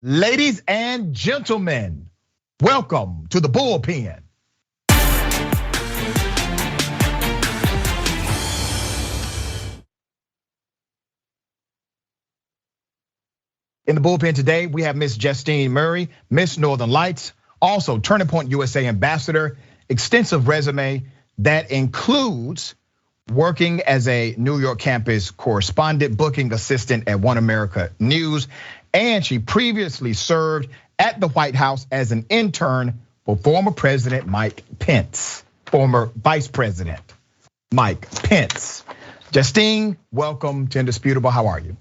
Ladies and gentlemen, welcome to the Bullpen. In the Bullpen today, we have Miss Justine Murray, Miss Northern Lights, also Turning Point USA ambassador, extensive resume that includes working as a New York campus correspondent, booking assistant at One America News, and she previously served at the White House as an intern for former President Mike Pence, former Vice President Mike Pence. Justine, welcome to Indisputable. How are you?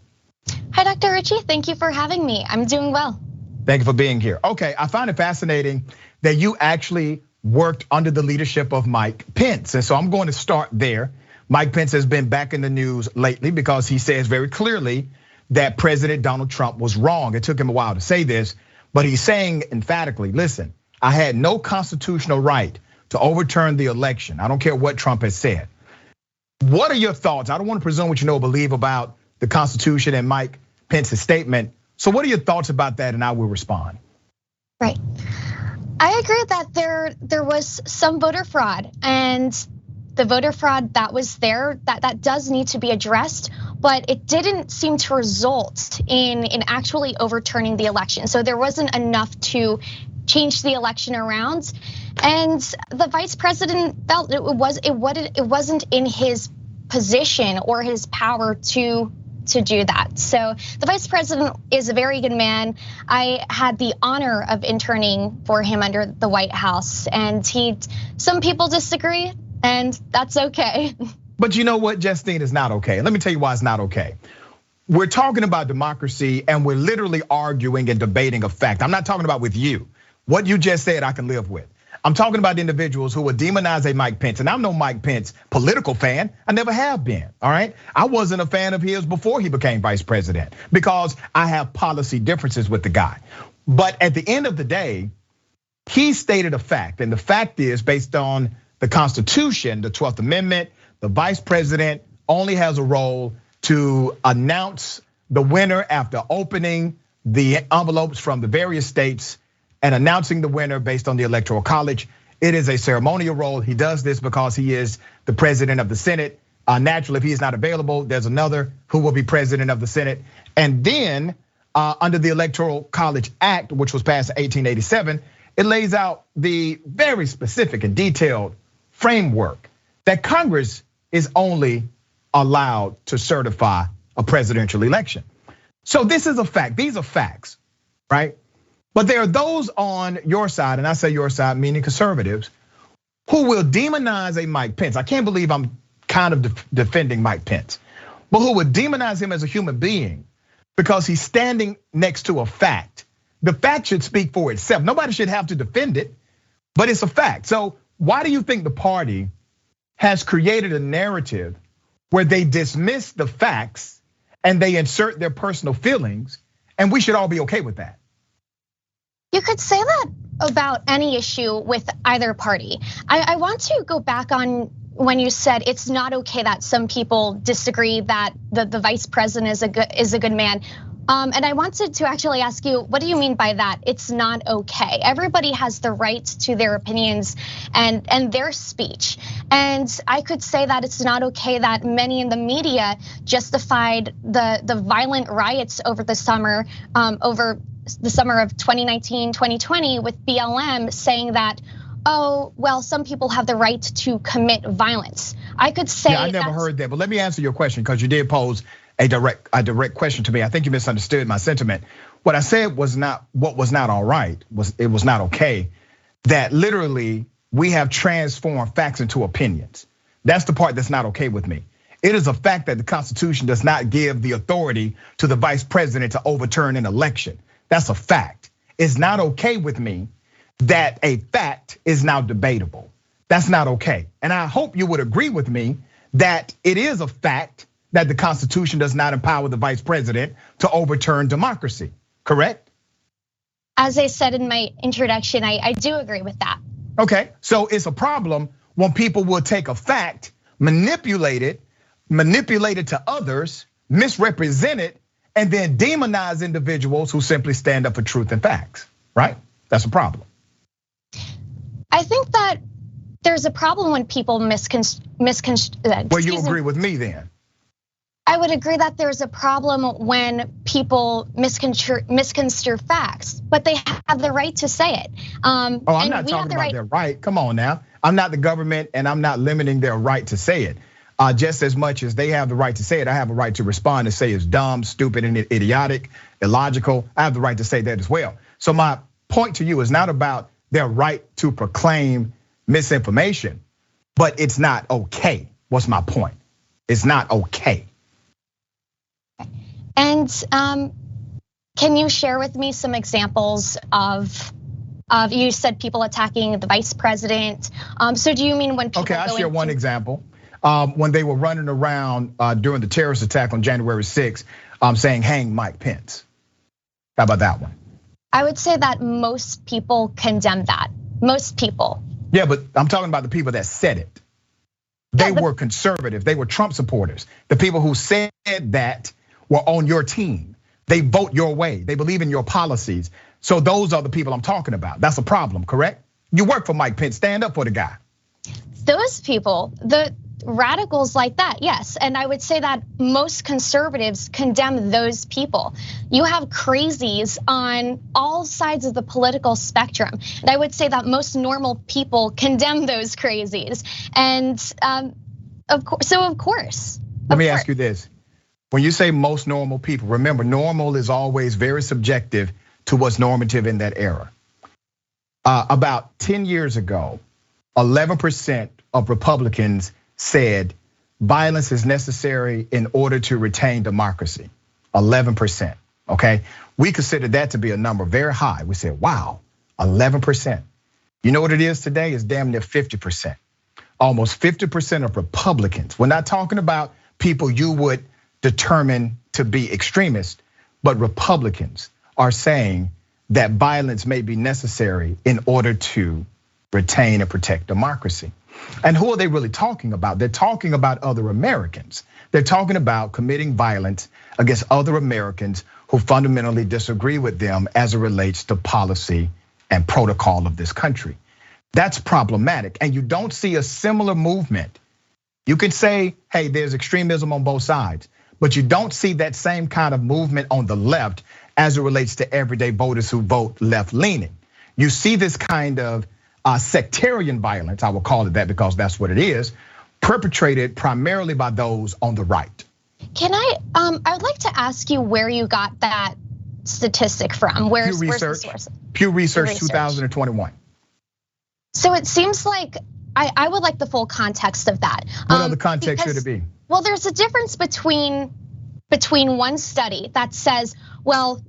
Hi, Dr. Richey. Thank you for having me. I'm doing well. Thank you for being here. Okay, I find it fascinating that you actually worked under the leadership of Mike Pence. And so I'm going to start there. Mike Pence has been back in the news lately because he says very clearly that President Donald Trump was wrong. It took him a while to say this, but he's saying emphatically, listen, I had no constitutional right to overturn the election. I don't care what Trump has said. What are your thoughts? I don't want to presume what you know or believe about the Constitution and Mike Pence's statement. So what are your thoughts about that? And I will respond. Right. I agree that there was some voter fraud, and the voter fraud that was there, that does need to be addressed, but it didn't seem to result in actually overturning the election. So there wasn't enough to change the election around. And the vice president felt it wasn't in his position or his power to do that. So the vice president is a very good man. I had the honor of interning for him under the White House, and some people disagree, and that's okay. But you know what, Justine, is not okay. Let me tell you why it's not okay. We're talking about democracy and we're literally arguing and debating a fact. I'm not talking about with you. What you just said, I can live with. I'm talking about individuals who would demonize a Mike Pence. And I'm no Mike Pence political fan. I never have been, all right? I wasn't a fan of his before he became vice president because I have policy differences with the guy. But at the end of the day, he stated a fact. And the fact is, based on the Constitution, the 12th Amendment, the vice president only has a role to announce the winner after opening the envelopes from the various states and announcing the winner based on the Electoral College. It is a ceremonial role. He does this because he is the president of the Senate. Naturally, if he is not available, there's another who will be president of the Senate. And then under the Electoral College Act, which was passed in 1887, it lays out the very specific and detailed framework that Congress is only allowed to certify a presidential election. So this is a fact. These are facts, right? But there are those on your side, and I say your side, meaning conservatives, who will demonize a Mike Pence. I can't believe I'm kind of defending Mike Pence, but who would demonize him as a human being because he's standing next to a fact. The fact should speak for itself. Nobody should have to defend it, but it's a fact. So why do you think the party has created a narrative where they dismiss the facts and they insert their personal feelings, and we should all be okay with that? You could say that about any issue with either party. I want to go back on when you said it's not okay that some people disagree that the vice president is a good man. And I wanted to actually ask you, what do you mean by that? It's not okay. Everybody has the right to their opinions and their speech. And I could say that it's not okay that many in the media justified the violent riots over the summer, over the summer of 2019, 2020 with BLM, saying that, oh, well, some people have the right to commit violence. I could say I never heard that, but let me answer your question because you did pose a direct question to me. I think you misunderstood my sentiment. What I said was not what was not all right, it was not okay. That literally we have transformed facts into opinions. That's the part that's not okay with me. It is a fact that the Constitution does not give the authority to the vice president to overturn an election. That's a fact. It's not okay with me that a fact is now debatable. That's not okay. And I hope you would agree with me that it is a fact that the Constitution does not empower the vice president to overturn democracy, correct? As I said in my introduction, I do agree with that. Okay, so it's a problem when people will take a fact, manipulate it to others, misrepresent it, and then demonize individuals who simply stand up for truth and facts, right? That's a problem. I think that there's a problem when people misconstrue. Well, you agree with me then? I would agree that there's a problem when people misconstrue facts, but they have the right to say it. I'm not talking about their right. Come on now. I'm not the government and I'm not limiting their right to say it. Just as much as they have the right to say it, I have a right to respond and say it's dumb, stupid, and idiotic, illogical. I have the right to say that as well. So my point to you is not about their right to proclaim misinformation, but it's not okay. What's my point? It's not okay. And can you share with me some examples of you said people attacking the vice president? So do you mean when people? Okay, I'll share one example. When they were running around during the terrorist attack on January 6th, saying hang Mike Pence. How about that one? I would say that most people condemn that. Most people. Yeah, but I'm talking about the people that said it. They were conservative. They were Trump supporters. The people who said that were on your team. They vote your way. They believe in your policies. So those are the people I'm talking about. That's a problem, correct? You work for Mike Pence. Stand up for the guy. Those people, the radicals like that, yes. And I would say that most conservatives condemn those people. You have crazies on all sides of the political spectrum. And I would say that most normal people condemn those crazies. And of course. Let me ask you this. When you say most normal people, remember, normal is always very subjective to what's normative in that era. About 10 years ago, 11% of Republicans said violence is necessary in order to retain democracy. 11%, okay? We consider that to be a number very high. We said, wow, 11%. You know what it is today? It's damn near 50%. Almost 50% of Republicans. We're not talking about people you would determine to be extremists, but Republicans are saying that violence may be necessary in order to retain and protect democracy. And who are they really talking about? They're talking about other Americans. They're talking about committing violence against other Americans who fundamentally disagree with them as it relates to policy and protocol of this country. That's problematic. And you don't see a similar movement. You can say, hey, there's extremism on both sides, but you don't see that same kind of movement on the left as it relates to everyday voters who vote left-leaning. You see this kind of sectarian violence, I will call it that because that's what it is, perpetrated primarily by those on the right. Can I would like to ask you where you got that statistic from. Where's the source? Pew Research 2021. So it seems like I would like the full context of that. What other context should it be? Well, there's a difference between one study that says, well,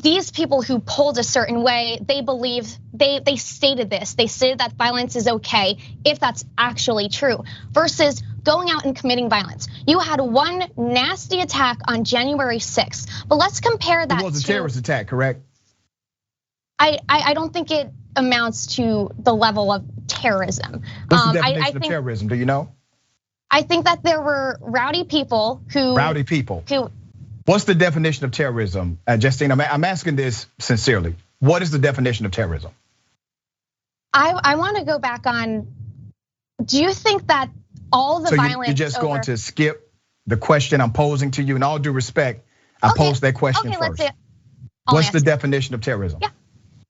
these people who polled a certain way, they believe they stated this. They stated that violence is okay if that's actually true, versus going out and committing violence. You had one nasty attack on January 6th, but let's compare that. It was a terrorist attack, correct? I don't think it amounts to the level of terrorism. What's the definition of terrorism? Do you know? I think that there were rowdy people who. Rowdy people. What's the definition of terrorism? Justine, I'm asking this sincerely. What is the definition of terrorism? I want to go back on, do you think that all the violence. You're just going to skip the question I'm posing to you. In all due respect, I posed that question first. What's the definition of terrorism? Yeah.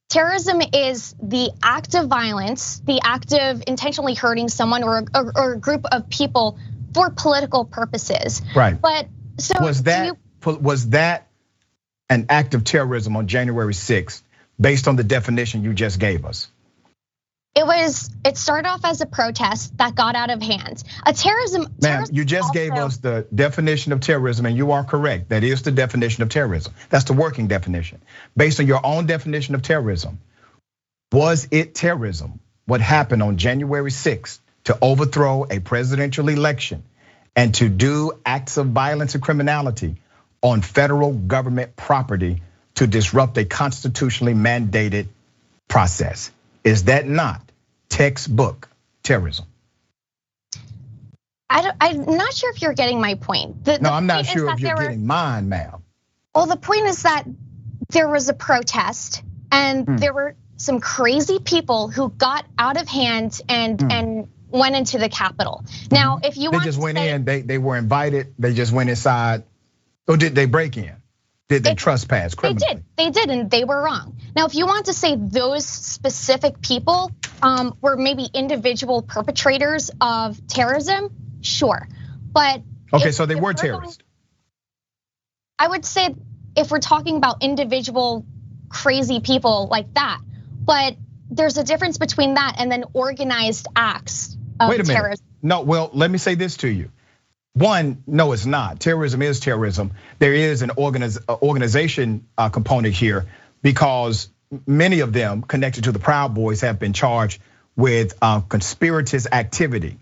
Terrorism is the act of violence, the act of intentionally hurting someone or a group of people for political purposes. Right. But so was that an act of terrorism on January 6th based on the definition you just gave us? It started off as a protest that got out of hand. Ma'am, you just gave us the definition of terrorism, and you are correct. That is the definition of terrorism. That's the working definition. Based on your own definition of terrorism, was it terrorism what happened on January 6th to overthrow a presidential election and to do acts of violence and criminality on federal government property to disrupt a constitutionally mandated process? Is that not textbook terrorism? I'm not sure if you're getting my point. No, I'm not sure if you're getting mine, ma'am. Well, the point is that there was a protest and there were some crazy people who got out of hand and went into the Capitol. Now, if you want they just went in, they were invited, they just went inside, or did they break in? Did they trespass criminally? They did, and they were wrong. Now, if you want to say those specific people were maybe individual perpetrators of terrorism, sure. But okay, so they were terrorists. I would say if we're talking about individual crazy people like that, but there's a difference between that and then organized acts of terrorism. Wait a minute. No, well, let me say this to you. One, no, it's not. Terrorism is terrorism. There is an organization component here because many of them connected to the Proud Boys have been charged with conspirators activity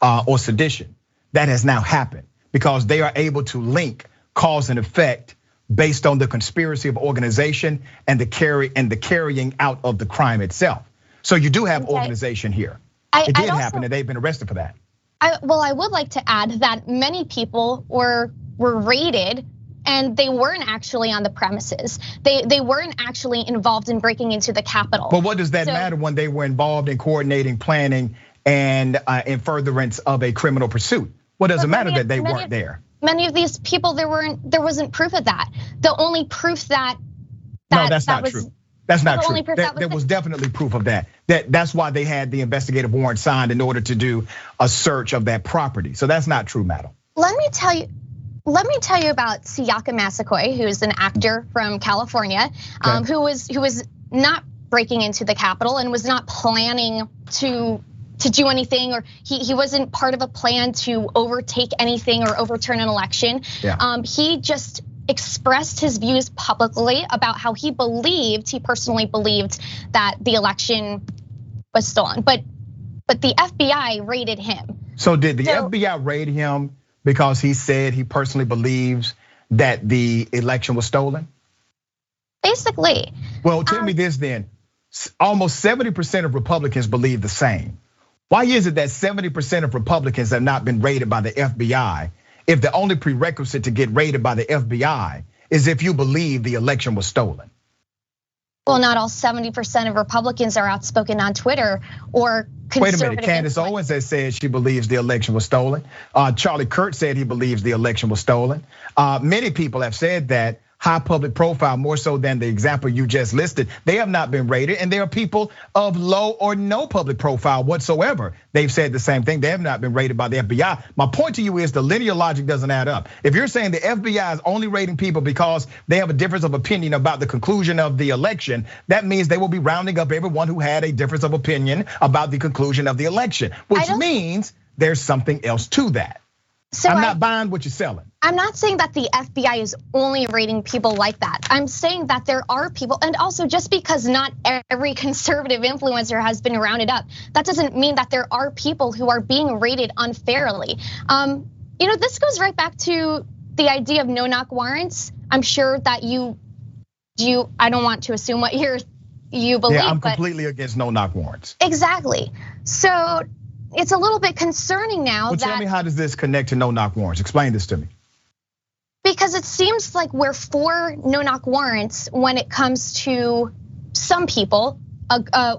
or sedition. That has now happened because they are able to link cause and effect based on the conspiracy of organization and the carrying out of the crime itself. So you do have organization here. It did happen, and they've been arrested for that. Well, I would like to add that many people were raided and they weren't actually on the premises. They weren't actually involved in breaking into the Capitol. But what does that matter when they were involved in coordinating, planning, and in furtherance of a criminal pursuit? What does it matter that they weren't there? Many of these people, there wasn't proof of that. The only proof that no, that's not true. That's not true. There was definitely proof of that. That's why they had the investigative warrant signed in order to do a search of that property. So that's not true, madam. Let me tell you about Siaka Massaquoi, who's an actor from California, who was not breaking into the Capitol and was not planning to do anything, or he wasn't part of a plan to overtake anything or overturn an election. Yeah. He just expressed his views publicly about how he personally believed that the election was stolen. But the FBI raided him. So did the FBI raid him because he said he personally believes that the election was stolen? Basically. Well, tell me this then. Almost 70% of Republicans believe the same. Why is it that 70% of Republicans have not been raided by the FBI if the only prerequisite to get raided by the FBI is if you believe the election was stolen? Well, not all 70% of Republicans are outspoken on Twitter or conservative. Wait a minute, Candace Owens has said she believes the election was stolen. Charlie Kirk said he believes the election was stolen. Many people have said that. High public profile, more so than the example you just listed. They have not been raided, and there are people of low or no public profile whatsoever. They've said the same thing. They have not been raided by the FBI. My point to you is the linear logic doesn't add up. If you're saying the FBI is only raiding people because they have a difference of opinion about the conclusion of the election, that means they will be rounding up everyone who had a difference of opinion about the conclusion of the election, which means there's something else to that. So I'm not buying what you're selling. I'm not saying that the FBI is only raiding people like that. I'm saying that there are people, and also just because not every conservative influencer has been rounded up, that doesn't mean that there are people who are being raided unfairly. This goes right back to the idea of no-knock warrants. I'm sure that I don't want to assume what you believe. Yeah, I'm completely against no-knock warrants. Exactly. So it's a little bit concerning now. Well, tell me, how does this connect to no-knock warrants? Explain this to me. Because it seems like we're for no-knock warrants when it comes to some people,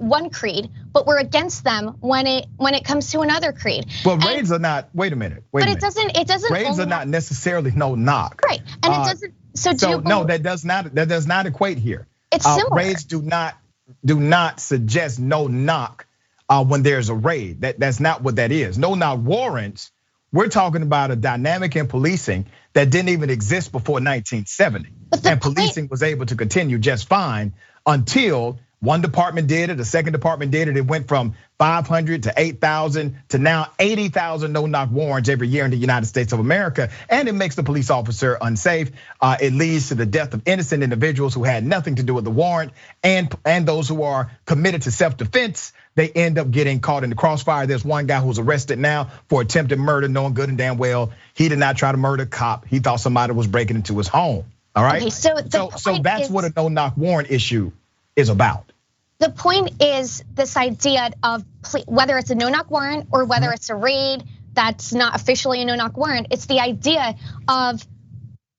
one creed, but we're against them when it comes to another creed. Well, raids are not. Wait a minute. It doesn't. Raids are not necessarily no-knock. Right, and it doesn't. So no, that does not equate here. It's similar. Raids do not suggest no-knock when there's a raid. That's not what that is. No-knock warrants. We're talking about a dynamic in policing that didn't even exist before 1970. And policing was able to continue just fine until one department did it, the second department did it. It went from 500 to 8,000 to now 80,000 no-knock warrants every year in the United States of America. And it makes the police officer unsafe. It leads to the death of innocent individuals who had nothing to do with the warrant, and those who are committed to self-defense. They end up getting caught in the crossfire. There's one guy who's arrested now for attempted murder, knowing good and damn well he did not try to murder a cop. He thought somebody was breaking into his home. All right. Okay, so that's what a no-knock warrant issue is about. The point is this idea of whether it's a no-knock warrant or whether it's a raid that's not officially a no-knock warrant. It's the idea of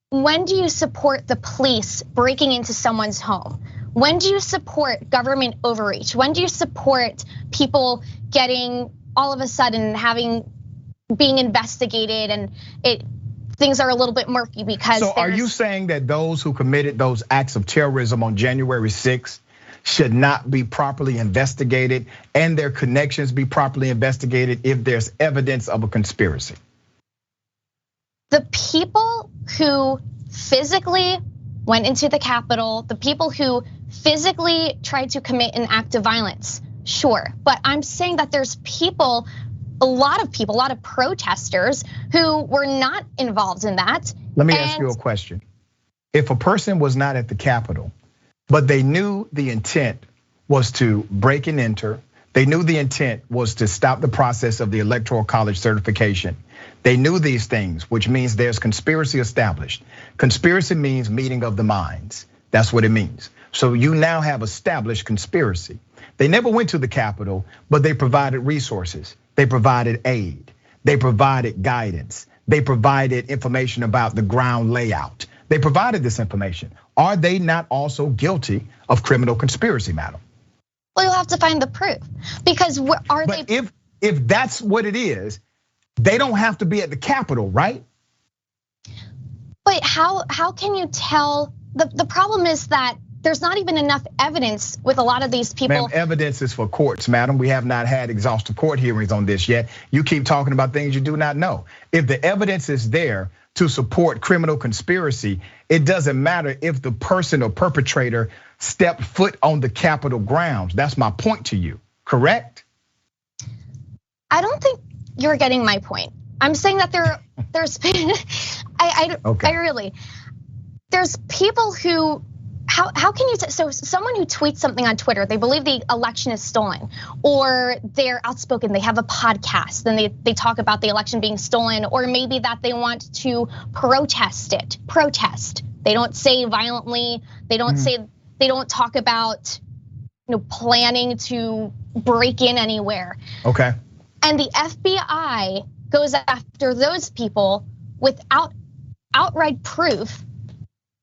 when do you support the police breaking into someone's home? When do you support government overreach? When do you support people getting all of a sudden being investigated and things are a little bit murky because So are you saying that those who committed those acts of terrorism on January 6th should not be properly investigated and their connections be properly investigated if there's evidence of a conspiracy? The people who physically went into the Capitol, the people who physically tried to commit an act of violence, sure. But I'm saying that there's a lot of protesters who were not involved in that. Let me ask you a question. If a person was not at the Capitol, but they knew the intent was to break and enter, they knew the intent was to stop the process of the Electoral College certification. They knew these things, which means there's conspiracy established. Conspiracy means meeting of the minds. That's what it means. So you now have established conspiracy. They never went to the Capitol, but they provided resources. They provided aid. They provided guidance. They provided information about the ground layout. They provided this information. Are they not also guilty of criminal conspiracy, madam? Well, you'll have to find the proof because if that's what it is, they don't have to be at the Capitol, right? But how can you tell? The problem is that there's not even enough evidence with a lot of these people. Ma'am, evidence is for courts, madam. We have not had exhaustive court hearings on this yet. You keep talking about things you do not know. If the evidence is there to support criminal conspiracy, it doesn't matter if the person or perpetrator stepped foot on the Capitol grounds. That's my point to you, correct? I don't think you're getting my point. I'm saying that there's there's people who, how can you, so someone who tweets something on Twitter, they believe the election is stolen, or they're outspoken, they have a podcast, then they talk about the election being stolen, or maybe that they want to protest. They don't say violently, they don't talk about planning to break in anywhere. Okay. And the FBI goes after those people without outright proof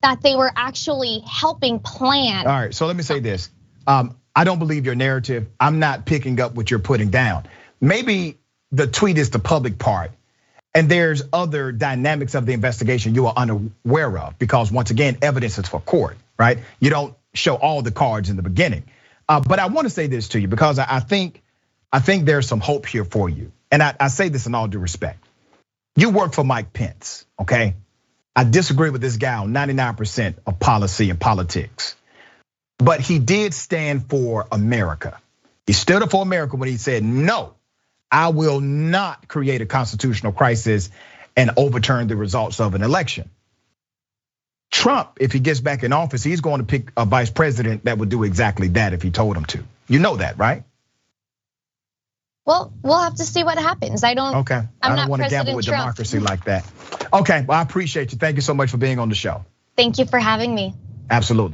that they were actually helping plan. All right, so let me say this. I don't believe your narrative. I'm not picking up what you're putting down. Maybe the tweet is the public part, and there's other dynamics of the investigation you are unaware of, because once again, evidence is for court, right? You don't show all the cards in the beginning. But I want to say this to you because I think there's some hope here for you. And I say this in all due respect. You work for Mike Pence, okay? I disagree with this guy on 99% of policy and politics. But he did stand for America. He stood up for America when he said, no, I will not create a constitutional crisis and overturn the results of an election. Trump, if he gets back in office, he's going to pick a vice president that would do exactly that if he told him to. You know that, right? Well, we'll have to see what happens. Okay. I don't want to gamble with democracy like that. Okay, well, I appreciate you. Thank you so much for being on the show. Thank you for having me. Absolutely.